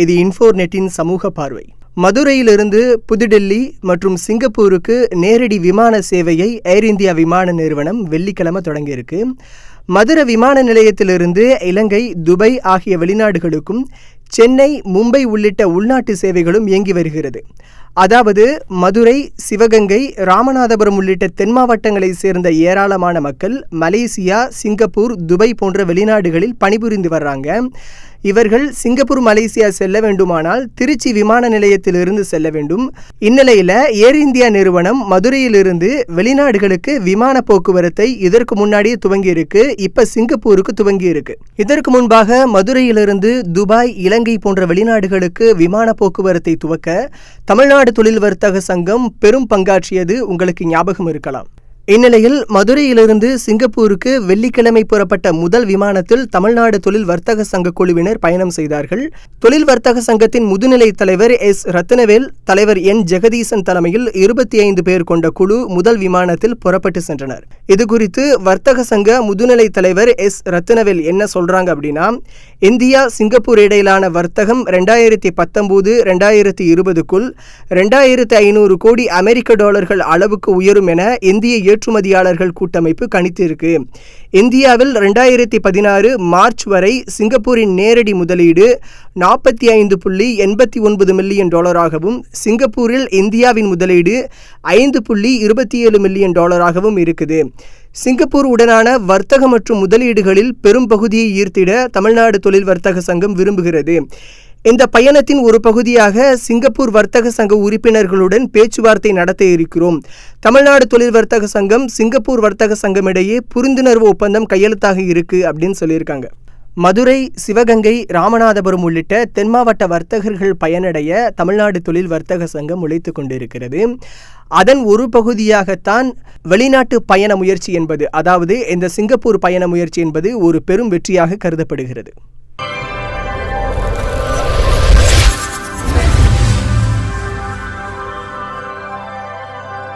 இது இன்ஃபோர்நெட்டின் சமூக பார்வை. மதுரையிலிருந்து புதுடெல்லி மற்றும் சிங்கப்பூருக்கு நேரடி விமான சேவையை ஏர் இந்தியா விமான நிறுவனம் வெள்ளிக்கிழமை தொடங்கியிருக்கு. மதுரை விமான நிலையத்திலிருந்து இலங்கை, துபாய் ஆகிய வெளிநாடுகளுக்கும் சென்னை, மும்பை உள்ளிட்ட உள்நாட்டு சேவைகளும் இயங்கி வருகிறது. அதாவது மதுரை, சிவகங்கை, ராமநாதபுரம் உள்ளிட்ட தென் மாவட்டங்களைச் சேர்ந்த ஏராளமான மக்கள் மலேசியா, சிங்கப்பூர், துபாய் போன்ற வெளிநாடுகளில் பணிபுரிந்து வர்றாங்க. இவர்கள் சிங்கப்பூர், மலேசியா செல்ல வேண்டுமானால் திருச்சி விமான நிலையத்திலிருந்து செல்ல வேண்டும். இந்நிலையில் ஏர் இந்தியா நிறுவனம் மதுரையிலிருந்து வெளிநாடுகளுக்கு விமான போக்குவரத்தை இதற்கு முன்னாடியே துவங்கியிருக்கு. இப்ப சிங்கப்பூருக்கு துவங்கியிருக்கு. இதற்கு முன்பாக மதுரையிலிருந்து துபாய், இலங்கை போன்ற வெளிநாடுகளுக்கு விமான போக்குவரத்தை துவக்க தமிழ்நாடு தொழில் வர்த்தக சங்கம் பெரும் பங்காற்றியது உங்களுக்கு ஞாபகம் இருக்கலாம். இந்நிலையில் மதுரையிலிருந்து சிங்கப்பூருக்கு வெள்ளிக்கிழமை புறப்பட்ட முதல் விமானத்தில் தமிழ்நாடு தொழில் வர்த்தக சங்க குழுவினர் பயணம் செய்தார்கள். தொழில் வர்த்தக சங்கத்தின் முதுநிலை தலைவர் எஸ். ரத்தினவேல், தலைவர் என். ஜெகதீசன் தலைமையில் 25 பேர் கொண்ட குழு முதல் விமானத்தில் புறப்பட்டு சென்றனர். இதுகுறித்து வர்த்தக சங்க முதுநிலை தலைவர் எஸ். ரத்தினவேல் என்ன சொல்றாங்க அப்படின்னா, இந்தியா, சிங்கப்பூர் இடையிலான வர்த்தகம் 2019-2020க்குள் 2500 கோடி அமெரிக்க டாலர்கள் அளவுக்கு உயரும் என இந்திய ஏற்றுமதியாளர்கள் கூட்டமைப்பு கணித்திருக்கு. இந்தியாவில் 2016 மார்ச் வரை சிங்கப்பூரின் நேரடி முதலீடு 45.89 மில்லியன் டாலராகவும், சிங்கப்பூரில் இந்தியாவின் முதலீடு 5.27 மில்லியன் டாலராகவும் இருக்குது. சிங்கப்பூர் உடனான வர்த்தக மற்றும் முதலீடுகளில் பெரும் பகுதியை ஈர்த்திட தமிழ்நாடு தொழில் வர்த்தக சங்கம் விரும்புகிறது. இந்த பயணத்தின் ஒரு பகுதியாக சிங்கப்பூர் வர்த்தக சங்க உறுப்பினர்களுடன் பேச்சுவார்த்தை நடத்த இருக்கிறோம். தமிழ்நாடு தொழில் வர்த்தக சங்கம், சிங்கப்பூர் வர்த்தக சங்கம் இடையே புரிந்துணர்வு ஒப்பந்தம் கையெழுத்தாக இருக்கு அப்படின்னு சொல்லியிருக்காங்க. மதுரை, சிவகங்கை, ராமநாதபுரம் உள்ளிட்ட தென் மாவட்ட வர்த்தகர்கள் பயனடைய தமிழ்நாடு தொழில் வர்த்தக சங்கம் உழைத்து கொண்டிருக்கிறது. அதன் ஒரு பகுதியாகத்தான் வெளிநாட்டு பயண முயற்சி என்பது, அதாவது இந்த சிங்கப்பூர் பயண முயற்சி என்பது ஒரு பெரும் வெற்றியாக கருதப்படுகிறது.